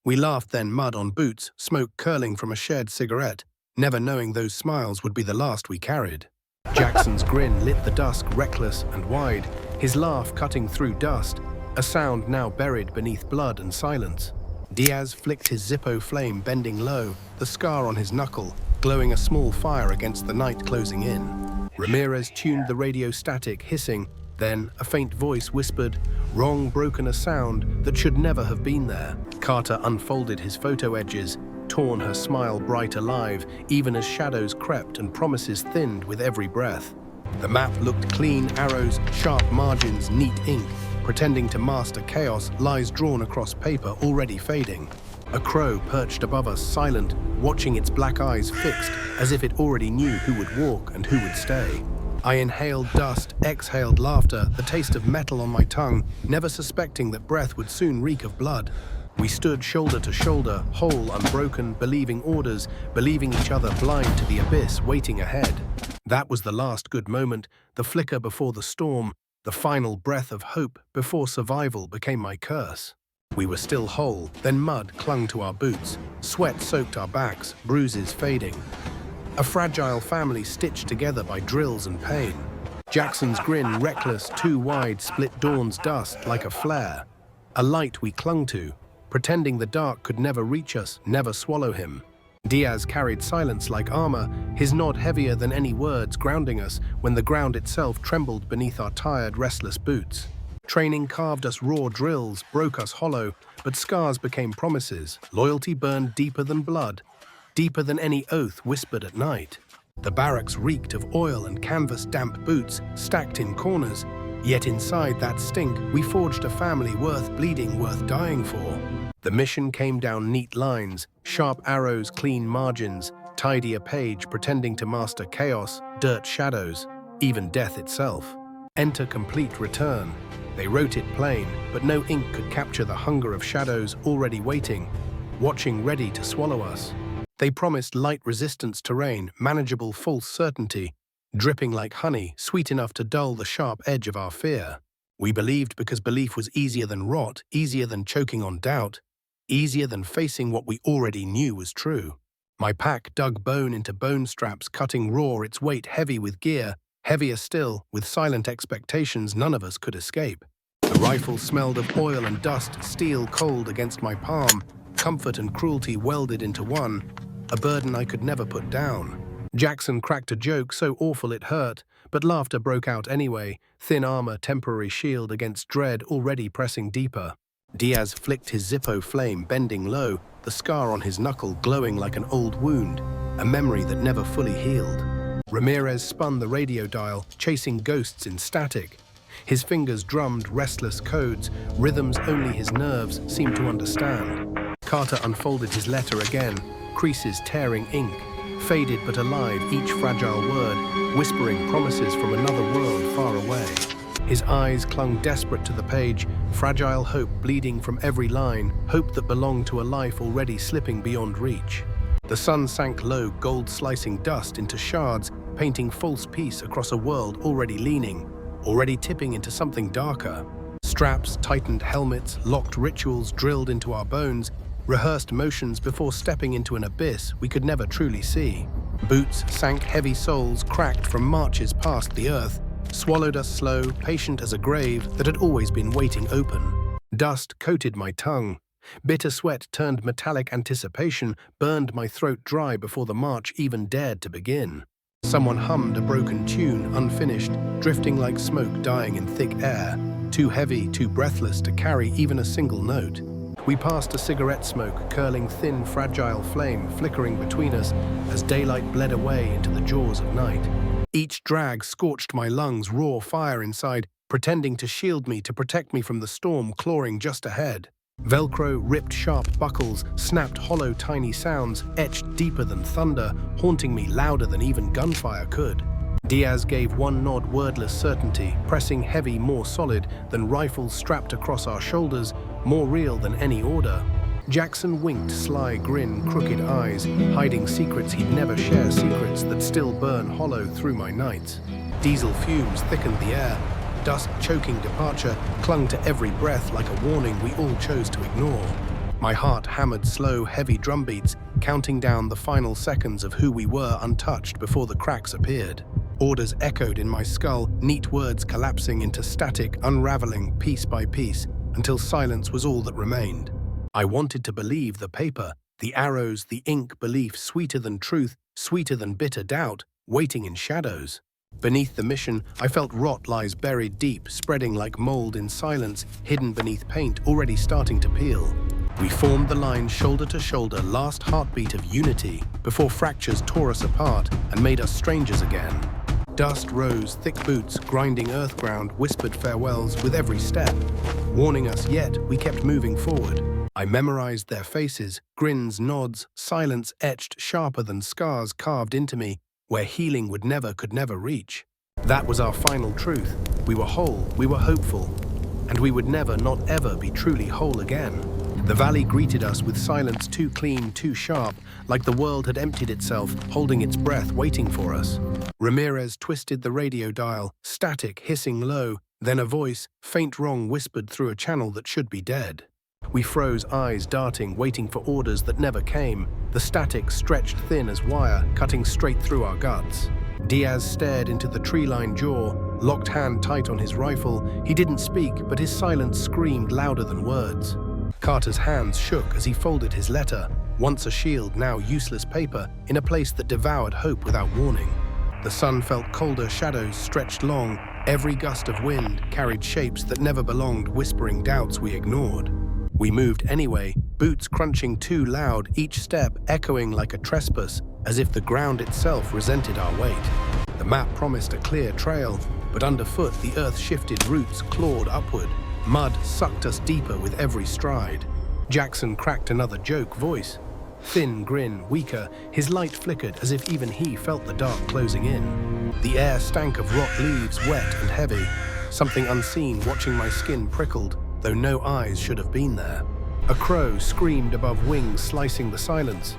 We laughed then, mud on boots, smoke curling from a shared cigarette, never knowing those smiles would be the last we carried. Jackson's grin lit the dusk, reckless and wide, his laugh cutting through dust, a sound now buried beneath blood and silence. Diaz flicked his Zippo flame, bending low, the scar on his knuckle, glowing a small fire against the night closing in. Ramirez tuned the radio static, hissing, then a faint voice whispered, "Wrong, broken, a sound that should never have been there." Carter unfolded his photo edges, torn, her smile bright alive, even as shadows crept and promises thinned with every breath. The map looked clean, arrows, sharp margins, neat ink, pretending to master chaos, lies drawn across paper already fading. A crow perched above us, silent, watching its black eyes fixed, as if it already knew who would walk and who would stay. I inhaled dust, exhaled laughter, the taste of metal on my tongue, never suspecting that breath would soon reek of blood. We stood shoulder to shoulder, whole, unbroken, believing orders, believing each other, blind to the abyss waiting ahead. That was the last good moment, the flicker before the storm, the final breath of hope before survival became my curse. We were still whole, then mud clung to our boots, sweat soaked our backs, bruises fading. A fragile family stitched together by drills and pain. Jackson's grin, reckless, too wide, split dawn's dust like a flare. A light we clung to, pretending the dark could never reach us, never swallow him. Diaz carried silence like armor, his nod heavier than any words, grounding us when the ground itself trembled beneath our tired, restless boots. Training carved us raw drills, broke us hollow, but scars became promises. Loyalty burned deeper than blood, deeper than any oath whispered at night. The barracks reeked of oil and canvas-damp boots stacked in corners, yet inside that stink we forged a family worth bleeding, worth dying for. The mission came down neat lines, sharp arrows, clean margins, tidy a page pretending to master chaos, dirt, shadows, even death itself. Enter complete return. They wrote it plain, but no ink could capture the hunger of shadows already waiting, watching ready to swallow us. They promised light resistance terrain, manageable false certainty, dripping like honey, sweet enough to dull the sharp edge of our fear. We believed because belief was easier than rot, easier than choking on doubt, easier than facing what we already knew was true. My pack dug bone into bone straps, cutting raw, its weight heavy with gear, heavier still, with silent expectations none of us could escape. The rifle smelled of oil and dust, steel cold against my palm, comfort and cruelty welded into one, a burden I could never put down. Jackson cracked a joke so awful it hurt, but laughter broke out anyway, thin armor, temporary shield against dread already pressing deeper. Diaz flicked his Zippo flame, bending low, the scar on his knuckle glowing like an old wound, a memory that never fully healed. Ramirez spun the radio dial, chasing ghosts in static. His fingers drummed restless codes, rhythms only his nerves seemed to understand. Carter unfolded his letter again, creases tearing ink, faded but alive, each fragile word, whispering promises from another world far away. His eyes clung desperate to the page, fragile hope bleeding from every line, hope that belonged to a life already slipping beyond reach. The sun sank low, gold-slicing dust into shards, painting false peace across a world already leaning, already tipping into something darker. Straps, tightened helmets, locked rituals drilled into our bones, rehearsed motions before stepping into an abyss we could never truly see. Boots sank, heavy soles cracked from marches past the earth, swallowed us slow, patient as a grave that had always been waiting open. Dust coated my tongue. Bitter sweat turned metallic anticipation, burned my throat dry before the march even dared to begin. Someone hummed a broken tune, unfinished, drifting like smoke dying in thick air, too heavy, too breathless to carry even a single note. We passed a cigarette smoke, curling thin, fragile flame, flickering between us as daylight bled away into the jaws of night. Each drag scorched my lungs, raw fire inside, pretending to shield me, to protect me from the storm clawing just ahead. Velcro ripped sharp buckles, snapped hollow tiny sounds, etched deeper than thunder, haunting me louder than even gunfire could. Diaz gave one nod, wordless certainty, pressing heavy, more solid than rifles strapped across our shoulders, more real than any order. Jackson winked, sly grin, crooked eyes, hiding secrets he'd never share, secrets that still burn hollow through my nights. Diesel fumes thickened the air. Dust choking departure clung to every breath like a warning we all chose to ignore. My heart hammered slow, heavy drum beats, counting down the final seconds of who we were untouched before the cracks appeared. Orders echoed in my skull, neat words collapsing into static, unraveling piece by piece, until silence was all that remained. I wanted to believe the paper, the arrows, the ink, belief sweeter than truth, sweeter than bitter doubt, waiting in shadows. Beneath the mission, I felt rot lies buried deep, spreading like mold in silence, hidden beneath paint already starting to peel. We formed the line shoulder to shoulder, last heartbeat of unity, before fractures tore us apart and made us strangers again. Dust rose, thick boots, grinding earth ground, whispered farewells with every step. Warning us, yet we kept moving forward. I memorized their faces, grins, nods, silence etched sharper than scars carved into me, where healing could never reach. That was our final truth. We were whole, we were hopeful, and we would never, not ever, be truly whole again. The valley greeted us with silence too clean, too sharp, like the world had emptied itself, holding its breath, waiting for us. Ramirez twisted the radio dial, static, hissing low, then a voice, faint wrong, whispered through a channel that should be dead. We froze, eyes darting, waiting for orders that never came, the static stretched thin as wire, cutting straight through our guts. Diaz stared into the tree-lined jaw, locked hand tight on his rifle. He didn't speak, but his silence screamed louder than words. Carter's hands shook as he folded his letter, once a shield, now useless paper, in a place that devoured hope without warning. The sun felt colder, shadows stretched long. Every gust of wind carried shapes that never belonged, whispering doubts we ignored. We moved anyway, boots crunching too loud, each step echoing like a trespass, as if the ground itself resented our weight. The map promised a clear trail, but underfoot the earth shifted, roots clawed upward. Mud sucked us deeper with every stride. Jackson cracked another joke voice. Thin grin, weaker, his light flickered as if even he felt the dark closing in. The air stank of rot leaves, wet and heavy. Something unseen watching my skin prickled, though no eyes should have been there. A crow screamed above wings, slicing the silence.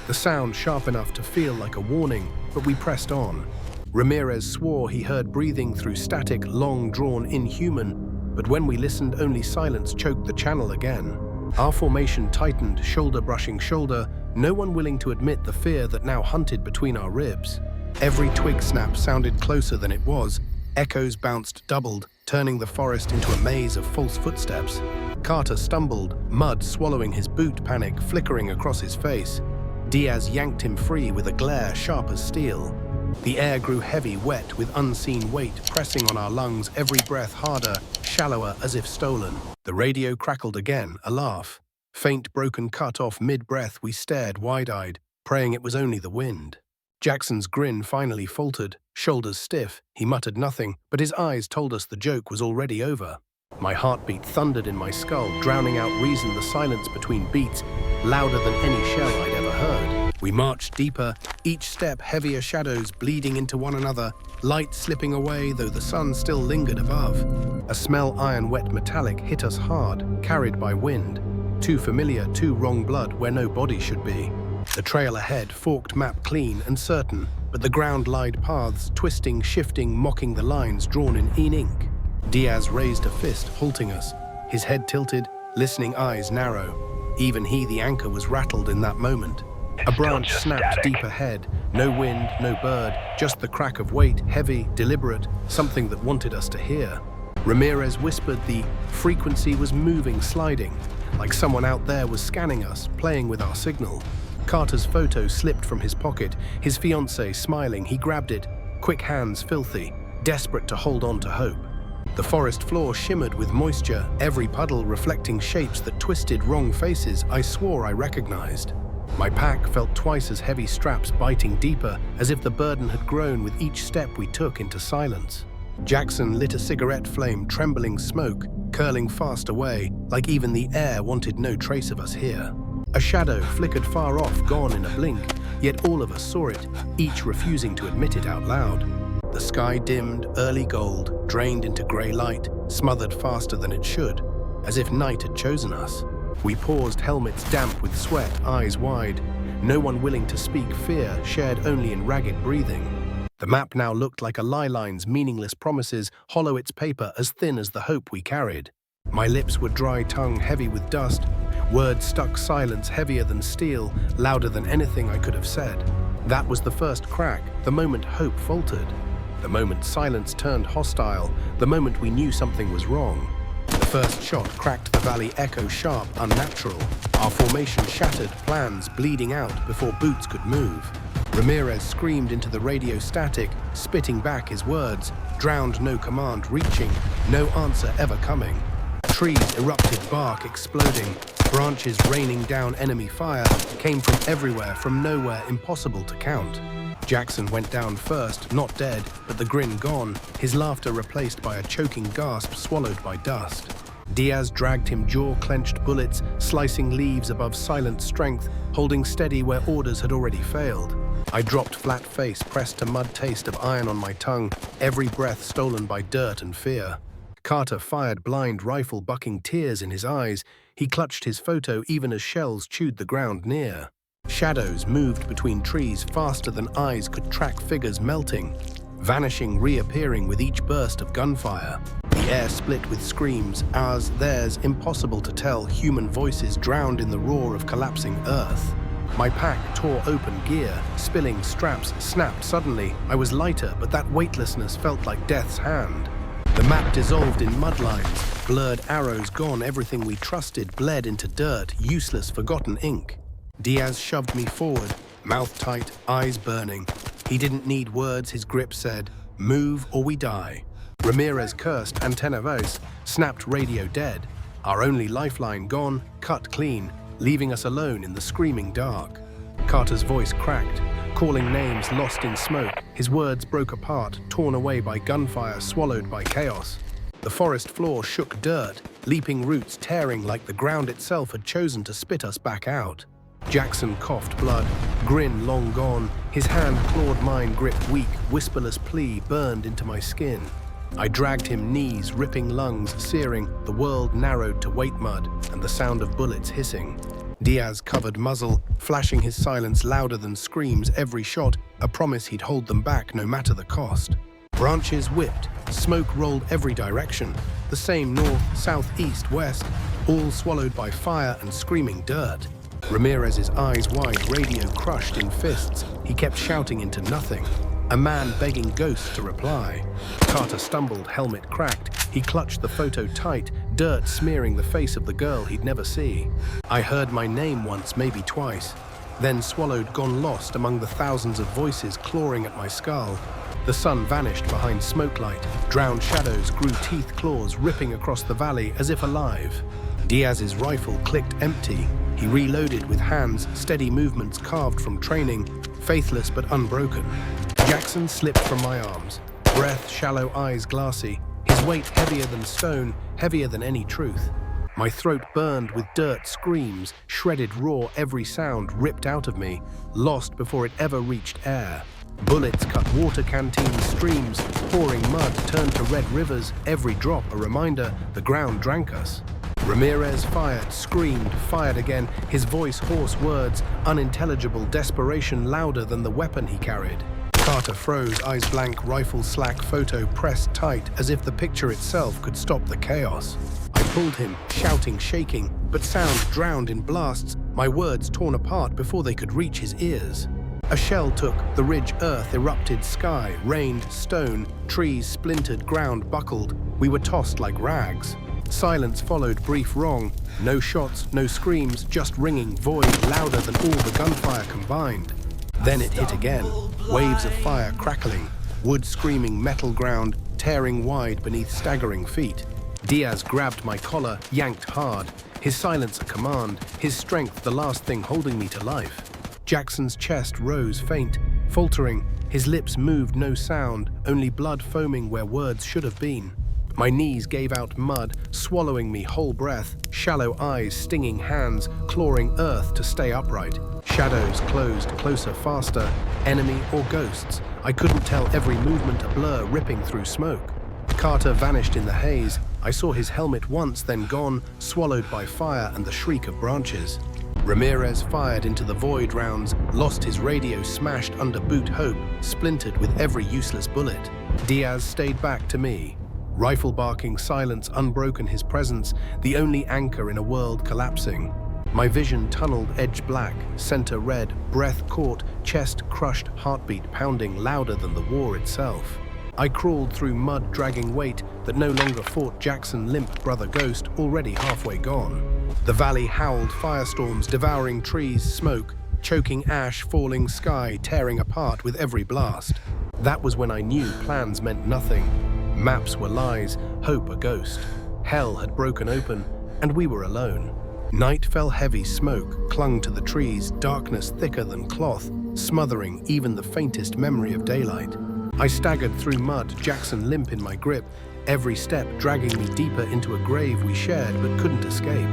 The sound sharp enough to feel like a warning, but we pressed on. Ramirez swore he heard breathing through static, long-drawn, inhuman, but when we listened, only silence choked the channel again. Our formation tightened, shoulder brushing shoulder, no one willing to admit the fear that now hunted between our ribs. Every twig snap sounded closer than it was. Echoes bounced, doubled, turning the forest into a maze of false footsteps. Carter stumbled, mud swallowing his boot, panic flickering across his face. Diaz yanked him free with a glare sharp as steel. The air grew heavy, wet, with unseen weight pressing on our lungs, every breath harder, shallower, as if stolen. The radio crackled again, a laugh. Faint, broken cut off mid-breath, we stared wide-eyed, praying it was only the wind. Jackson's grin finally faltered, shoulders stiff. He muttered nothing, but his eyes told us the joke was already over. My heartbeat thundered in my skull, drowning out reason, the silence between beats, louder than any shell I'd ever heard. We marched deeper, each step heavier shadows bleeding into one another, light slipping away though the sun still lingered above. A smell iron-wet metallic hit us hard, carried by wind. Too familiar, too wrong blood where no body should be. The trail ahead, forked map clean and certain, but the ground lied paths, twisting, shifting, mocking the lines drawn in ink. Diaz raised a fist, halting us, his head tilted, listening eyes narrow. Even he, the anchor, was rattled in that moment. A branch snapped deep ahead, no wind, no bird, just the crack of weight, heavy, deliberate, something that wanted us to hear. Ramirez whispered the frequency was moving, sliding, like someone out there was scanning us, playing with our signal. Carter's photo slipped from his pocket, his fiancée smiling, he grabbed it, quick hands filthy, desperate to hold on to hope. The forest floor shimmered with moisture, every puddle reflecting shapes that twisted wrong faces I swore I recognized. My pack felt twice as heavy, straps biting deeper, as if the burden had grown with each step we took into silence. Jackson lit a cigarette flame, trembling smoke, curling fast away, like even the air wanted no trace of us here. A shadow flickered far off, gone in a blink, yet all of us saw it, each refusing to admit it out loud. The sky dimmed, early gold, drained into grey light, smothered faster than it should, as if night had chosen us. We paused, helmets damp with sweat, eyes wide, no one willing to speak, fear shared only in ragged breathing. The map now looked like a lie line's meaningless promises, hollow its paper as thin as the hope we carried. My lips were dry, tongue heavy with dust. Words stuck silence heavier than steel, louder than anything I could have said. That was the first crack, the moment hope faltered. The moment silence turned hostile, the moment we knew something was wrong. The first shot cracked the valley echo sharp, unnatural. Our formation shattered, plans bleeding out before boots could move. Ramirez screamed into the radio static, spitting back his words, drowned no command reaching, no answer ever coming. Trees erupted, bark exploding, branches raining down enemy fire came from everywhere, from nowhere, impossible to count. Jackson went down first, not dead, but the grin gone, his laughter replaced by a choking gasp swallowed by dust. Diaz dragged him jaw-clenched bullets, slicing leaves above silent strength, holding steady where orders had already failed. I dropped flat face, pressed to mud taste of iron on my tongue, every breath stolen by dirt and fear. Carter fired blind rifle, bucking tears in his eyes. He clutched his photo even as shells chewed the ground near. Shadows moved between trees faster than eyes could track, figures melting, vanishing, reappearing with each burst of gunfire. The air split with screams, ours, theirs, impossible to tell, human voices drowned in the roar of collapsing earth. My pack tore open, gear, spilling, straps snapped suddenly. I was lighter, but that weightlessness felt like death's hand. The map dissolved in mudlines, blurred arrows gone, everything we trusted bled into dirt, useless, forgotten ink. Diaz shoved me forward, mouth tight, eyes burning. He didn't need words, his grip said, "Move or we die." Ramirez cursed, antenna voice, snapped radio dead. Our only lifeline gone, cut clean, leaving us alone in the screaming dark. Carter's voice cracked, calling names lost in smoke. His words broke apart, torn away by gunfire, swallowed by chaos. The forest floor shook dirt, leaping roots tearing like the ground itself had chosen to spit us back out. Jackson coughed blood, grin long gone, his hand clawed mine, grip weak, whisperless plea burned into my skin. I dragged him, knees, ripping lungs, searing, the world narrowed to weight mud and the sound of bullets hissing. Diaz covered muzzle, flashing his silence louder than screams, every shot a promise he'd hold them back no matter the cost. Branches whipped, smoke rolled every direction, the same north, south, east, west, all swallowed by fire and screaming dirt. Ramirez's eyes wide, radio crushed in fists, he kept shouting into nothing. A man begging ghosts to reply. Carter stumbled, helmet cracked. He clutched the photo tight, dirt smearing the face of the girl he'd never see. I heard my name once, maybe twice, then swallowed, gone lost among the thousands of voices clawing at my skull. The sun vanished behind smoke light. Drowned shadows grew teeth claws, ripping across the valley as if alive. Diaz's rifle clicked empty. He reloaded with hands, steady movements carved from training, faithless but unbroken. Jackson slipped from my arms, breath, shallow eyes glassy, his weight heavier than stone, heavier than any truth. My throat burned with dirt, screams, shredded raw, every sound ripped out of me, lost before it ever reached air. Bullets cut water canteens, streams, pouring mud turned to red rivers, every drop a reminder the ground drank us. Ramirez fired, screamed, fired again, his voice hoarse words, unintelligible desperation louder than the weapon he carried. Carter froze, eyes blank, rifle slack, photo pressed tight, as if the picture itself could stop the chaos. I pulled him, shouting, shaking, but sound drowned in blasts, my words torn apart before they could reach his ears. A shell took, the ridge earth erupted, sky, rained, stone, trees splintered, ground buckled. We were tossed like rags. Silence followed, brief wrong. No shots, no screams, just ringing, void, louder than all the gunfire combined. Then it hit again, waves of fire crackling, wood screaming, metal ground, tearing wide beneath staggering feet. Diaz grabbed my collar, yanked hard, his silence a command, his strength the last thing holding me to life. Jackson's chest rose faint, faltering, his lips moved, no sound, only blood foaming where words should have been. My knees gave out mud, swallowing me whole breath, shallow eyes, stinging hands, clawing earth to stay upright. Shadows closed, closer, faster, enemy or ghosts. I couldn't tell, every movement a blur ripping through smoke. Carter vanished in the haze. I saw his helmet once, then gone, swallowed by fire and the shriek of branches. Ramirez fired into the void rounds, lost his radio, smashed under boot hope, splintered with every useless bullet. Diaz stayed back to me. Rifle barking, silence unbroken, his presence, the only anchor in a world collapsing. My vision tunneled edge black, center red, breath caught, chest crushed, heartbeat pounding louder than the war itself. I crawled through mud dragging weight that no longer fought Jackson limp brother ghost, already halfway gone. The valley howled firestorms, devouring trees, smoke, choking ash, falling sky, tearing apart with every blast. That was when I knew plans meant nothing. Maps were lies, hope a ghost. Hell had broken open, and we were alone. Night fell heavy, smoke clung to the trees, darkness thicker than cloth, smothering even the faintest memory of daylight. I staggered through mud, Jackson limp in my grip, every step dragging me deeper into a grave we shared but couldn't escape.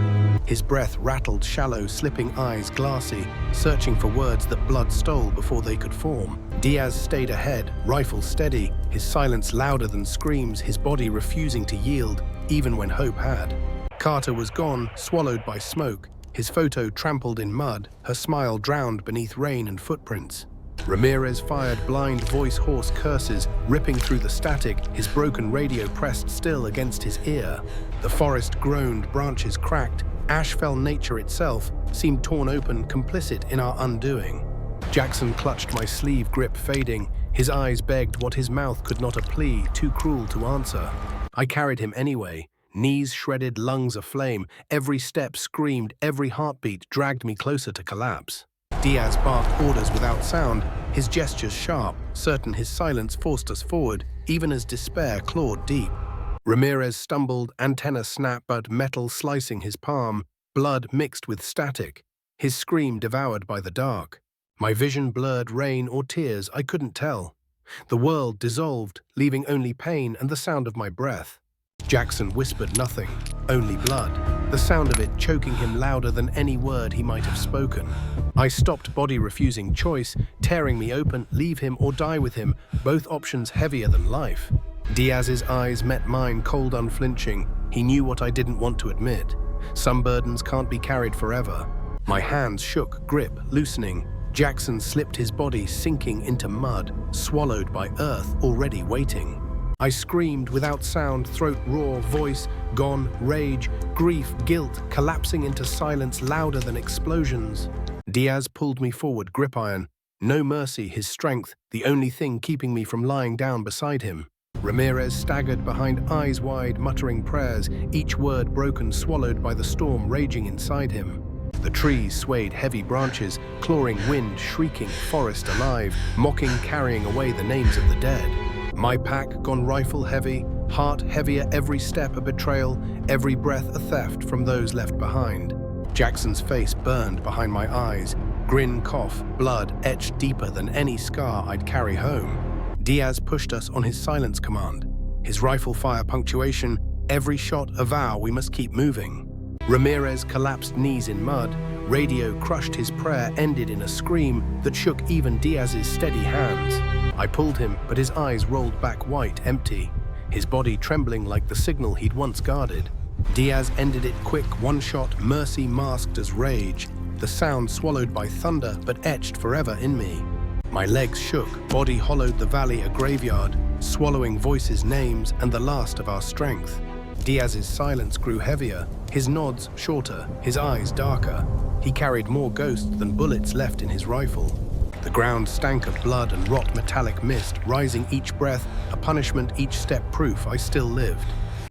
His breath rattled, shallow, slipping eyes glassy, searching for words that blood stole before they could form. Diaz stayed ahead, rifle steady, his silence louder than screams, his body refusing to yield, even when hope had. Carter was gone, swallowed by smoke, his photo trampled in mud, her smile drowned beneath rain and footprints. Ramirez fired blind voice hoarse curses, ripping through the static, his broken radio pressed still against his ear. The forest groaned, branches cracked, ash fell, nature itself seemed torn open, complicit in our undoing. Jackson clutched my sleeve, grip fading, his eyes begged what his mouth could not, a plea too cruel to answer. I carried him anyway, knees shredded, lungs aflame, every step screamed, every heartbeat dragged me closer to collapse. Diaz barked orders without sound, his gestures sharp, certain his silence forced us forward, even as despair clawed deep. Ramirez stumbled, antenna snapped, but metal slicing his palm, blood mixed with static, his scream devoured by the dark. My vision blurred, rain or tears, I couldn't tell. The world dissolved, leaving only pain and the sound of my breath. Jackson whispered nothing, only blood, the sound of it choking him louder than any word he might have spoken. I stopped, body refusing choice, tearing me open, leave him or die with him, both options heavier than life. Diaz's eyes met mine, cold, unflinching. He knew what I didn't want to admit. Some burdens can't be carried forever. My hands shook, grip loosening. Jackson slipped, his body sinking into mud, swallowed by earth already waiting. I screamed without sound, throat raw, voice gone, rage, grief, guilt, collapsing into silence louder than explosions. Diaz pulled me forward, grip iron. No mercy, his strength, the only thing keeping me from lying down beside him. Ramirez staggered behind, eyes wide, muttering prayers, each word broken, swallowed by the storm raging inside him. The trees swayed, heavy branches, clawing wind, shrieking, forest alive, mocking, carrying away the names of the dead. My pack gone rifle heavy, heart heavier, every step a betrayal, every breath a theft from those left behind. Jackson's face burned behind my eyes, grin, cough, blood etched deeper than any scar I'd carry home. Diaz pushed us on his silence command, his rifle fire punctuation, every shot a vow we must keep moving. Ramirez collapsed, knees in mud, radio crushed, his prayer ended in a scream that shook even Diaz's steady hands. I pulled him, but his eyes rolled back white, empty, his body trembling like the signal he'd once guarded. Diaz ended it quick, one shot, mercy masked as rage, the sound swallowed by thunder but etched forever in me. My legs shook, body hollowed, the valley a graveyard, swallowing voices, names, and the last of our strength. Diaz's silence grew heavier, his nods shorter, his eyes darker. He carried more ghosts than bullets left in his rifle. The ground stank of blood and rot metallic mist, rising each breath, a punishment each step, proof I still lived.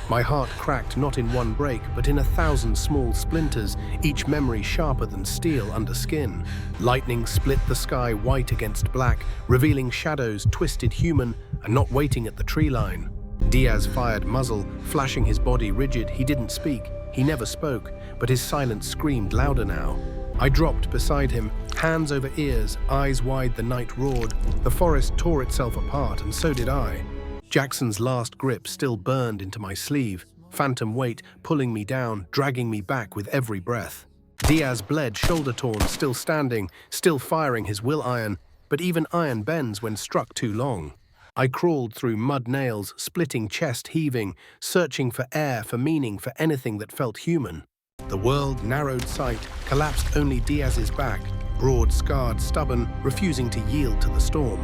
My heart cracked not in one break, but in 1,000 small splinters, each memory sharper than steel under skin. Lightning split the sky white against black, revealing shadows twisted human and not waiting at the tree line. Diaz fired muzzle, flashing his body rigid. He didn't speak, he never spoke, but his silence screamed louder now. I dropped beside him, hands over ears, eyes wide, the night roared. The forest tore itself apart, and so did I. Jackson's last grip still burned into my sleeve, phantom weight pulling me down, dragging me back with every breath. Diaz bled, shoulder torn, still standing, still firing his will iron, but even iron bends when struck too long. I crawled through mud nails, splitting chest heaving, searching for air, for meaning, for anything that felt human. The world narrowed sight, collapsed only Diaz's back, broad, scarred, stubborn, refusing to yield to the storm.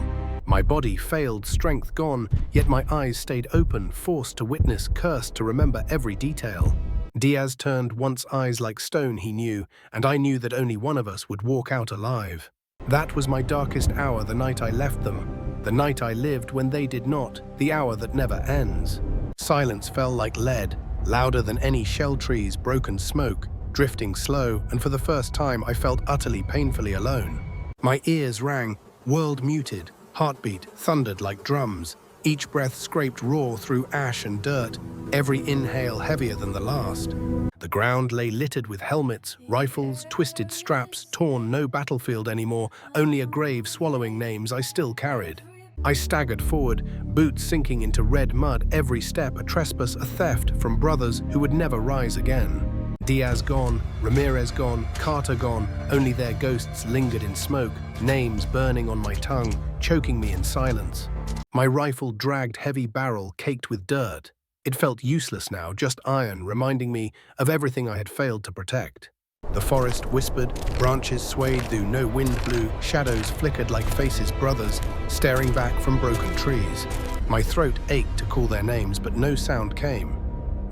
My body failed, strength gone, yet my eyes stayed open, forced to witness, cursed to remember every detail. Diaz turned once eyes like stone, he knew, and I knew that only one of us would walk out alive. That was my darkest hour, the night I left them, the night I lived when they did not, the hour that never ends. Silence fell like lead, louder than any shell tree's broken smoke, drifting slow, and for the first time I felt utterly painfully alone. My ears rang, world muted, heartbeat thundered like drums. Each breath scraped raw through ash and dirt, every inhale heavier than the last. The ground lay littered with helmets, rifles, twisted straps, torn, no battlefield anymore, only a grave swallowing names I still carried. I staggered forward, boots sinking into red mud, every step a trespass, a theft from brothers who would never rise again. Diaz gone, Ramirez gone, Carter gone, only their ghosts lingered in smoke, names burning on my tongue, choking me in silence. My rifle dragged heavy barrel caked with dirt. It felt useless now, just iron, reminding me of everything I had failed to protect. The forest whispered, branches swayed though no wind blew, shadows flickered like faces brothers, staring back from broken trees. My throat ached to call their names, but no sound came.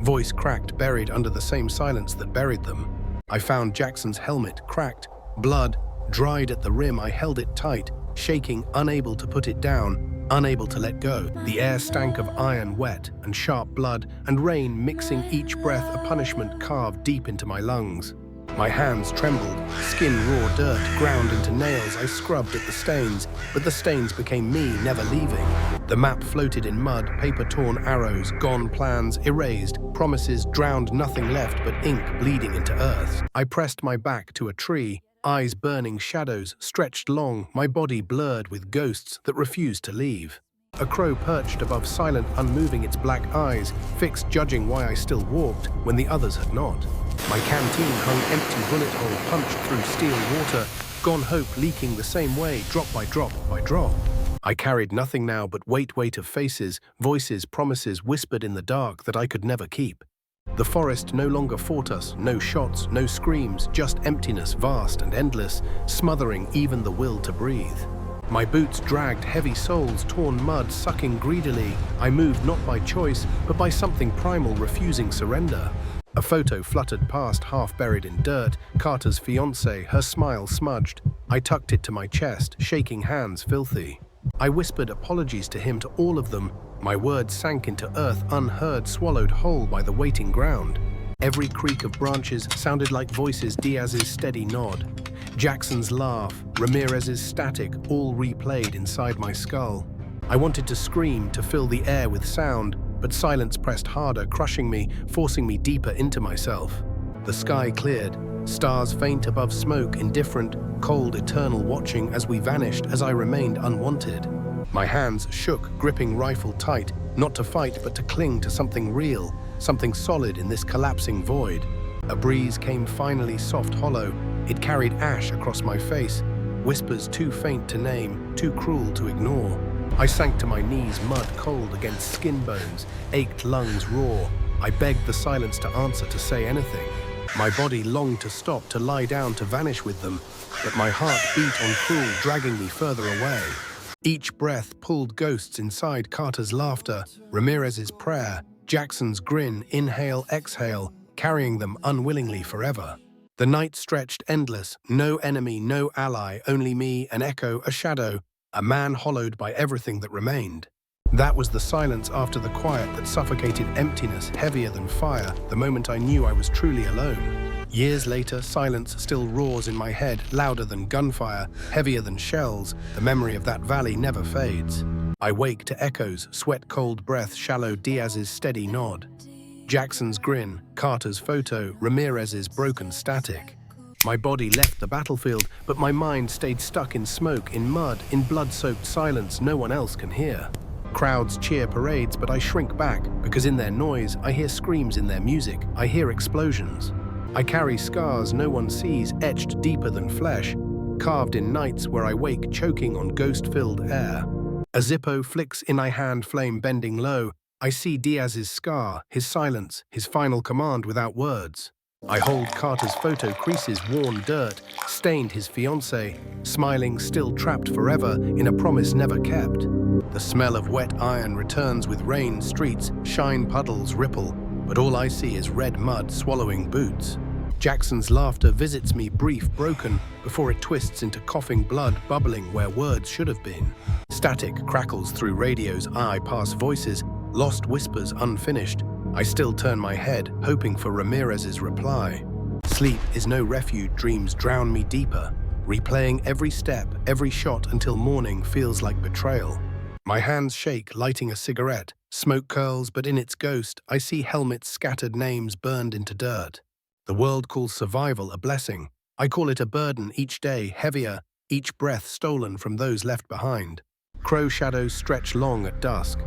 Voice cracked, buried under the same silence that buried them. I found Jackson's helmet, cracked, blood, dried at the rim. I held it tight, shaking, unable to put it down, unable to let go. The air stank of iron, wet, and sharp blood, and rain mixing each breath, a punishment carved deep into my lungs. My hands trembled, skin raw dirt ground into nails. I scrubbed at the stains, but the stains became me, never leaving. The map floated in mud, paper-torn arrows, gone plans, erased, promises drowned, nothing left but ink bleeding into earth. I pressed my back to a tree, eyes burning, shadows stretched long, my body blurred with ghosts that refused to leave. A crow perched above, silent, unmoving, its black eyes fixed, judging why I still walked when the others had not. My canteen hung empty, bullet hole punched through steel water, gone hope leaking the same way, drop by drop by drop. I carried nothing now but weight of faces, voices, promises whispered in the dark that I could never keep. The forest no longer fought us, no shots, no screams, just emptiness, vast and endless, smothering even the will to breathe. My boots dragged heavy soles, torn mud, sucking greedily. I moved not by choice, but by something primal, refusing surrender. A photo fluttered past, half buried in dirt, Carter's fiancée, her smile smudged. I tucked it to my chest, shaking hands filthy. I whispered apologies to him, to all of them. My words sank into earth, unheard, swallowed whole by the waiting ground. Every creak of branches sounded like voices, Diaz's steady nod. Jackson's laugh, Ramirez's static, all replayed inside my skull. I wanted to scream, to fill the air with sound, but silence pressed harder, crushing me, forcing me deeper into myself. The sky cleared, stars faint above smoke, indifferent, cold, eternal, watching as we vanished, as I remained unwanted. My hands shook, gripping rifle tight, not to fight but to cling to something real, something solid in this collapsing void. A breeze came finally, soft, hollow. It carried ash across my face, whispers too faint to name, too cruel to ignore. I sank to my knees, mud cold against skin bones, ached lungs raw. I begged the silence to answer, to say anything. My body longed to stop, to lie down, to vanish with them, but my heart beat on cruel, dragging me further away. Each breath pulled ghosts inside, Carter's laughter, Ramirez's prayer, Jackson's grin, inhale, exhale, carrying them unwillingly forever. The night stretched endless, no enemy, no ally, only me, an echo, a shadow, a man hollowed by everything that remained. That was the silence after the quiet that suffocated, emptiness heavier than fire, the moment I knew I was truly alone. Years later, silence still roars in my head, louder than gunfire, heavier than shells. The memory of that valley never fades. I wake to echoes, sweat-cold breath, shallow Diaz's steady nod. Jackson's grin, Carter's photo, Ramirez's broken static. My body left the battlefield, but my mind stayed stuck in smoke, in mud, in blood-soaked silence no one else can hear. Crowds cheer parades, but I shrink back, because in their noise, I hear screams, in their music, I hear explosions. I carry scars no one sees, etched deeper than flesh, carved in nights where I wake choking on ghost-filled air. A Zippo flicks in my hand, flame bending low. I see Diaz's scar, his silence, his final command without words. I hold Carter's photo, creases, worn dirt, stained his fiancée, smiling, still trapped forever in a promise never kept. The smell of wet iron returns with rain, streets, shine, puddles, ripple, but all I see is red mud swallowing boots. Jackson's laughter visits me brief, broken, before it twists into coughing blood bubbling where words should have been. Static crackles through radios, I pass voices, lost whispers unfinished. I still turn my head, hoping for Ramirez's reply. Sleep is no refuge, dreams drown me deeper, replaying every step, every shot until morning feels like betrayal. My hands shake, lighting a cigarette. Smoke curls, but in its ghost, I see helmets, scattered names burned into dirt. The world calls survival a blessing. I call it a burden, each day heavier, each breath stolen from those left behind. Crow shadows stretch long at dusk.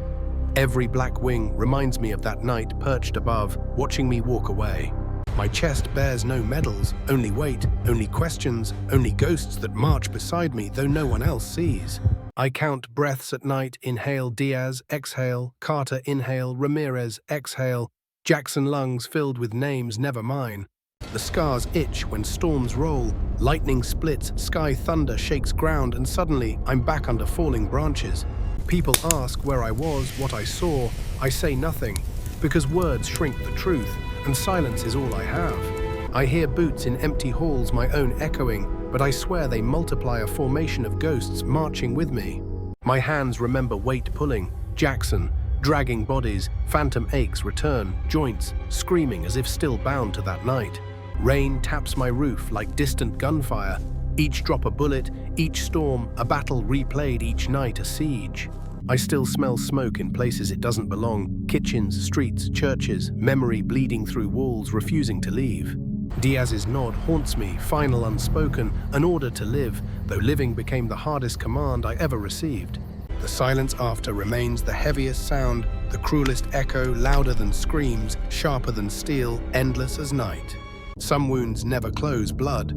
Every black wing reminds me of that night perched above, watching me walk away. My chest bears no medals, only weight, only questions, only ghosts that march beside me though no one else sees. I count breaths at night, inhale Diaz, exhale, Carter inhale, Ramirez exhale, Jackson lungs filled with names never mine. The scars itch when storms roll, lightning splits, sky thunder shakes ground, and suddenly I'm back under falling branches. People ask where I was, what I saw. I say nothing, because words shrink the truth, and silence is all I have. I hear boots in empty halls, my own echoing, but I swear they multiply, a formation of ghosts marching with me. My hands remember weight pulling, Jackson, dragging bodies, phantom aches return, joints screaming as if still bound to that night. Rain taps my roof like distant gunfire, each drop a bullet, each storm a battle replayed, each night a siege. I still smell smoke in places it doesn't belong, kitchens, streets, churches, memory bleeding through walls, refusing to leave. Diaz's nod haunts me, final unspoken, an order to live, though living became the hardest command I ever received. The silence after remains the heaviest sound, the cruelest echo, louder than screams, sharper than steel, endless as night. Some wounds never close, blood,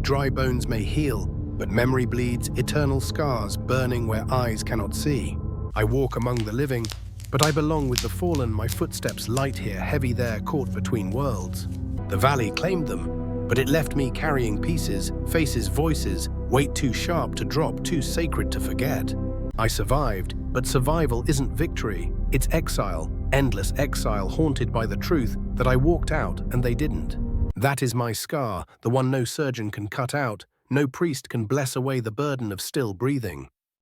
dry bones may heal, but memory bleeds, eternal scars burning where eyes cannot see. I walk among the living, but I belong with the fallen, my footsteps light here, heavy there, caught between worlds. The valley claimed them, but it left me carrying pieces, faces, voices, weight too sharp to drop, too sacred to forget. I survived, but survival isn't victory, it's exile, endless exile haunted by the truth that I walked out and they didn't. That is my scar, the one no surgeon can cut out, no priest can bless away the burden of still breathing.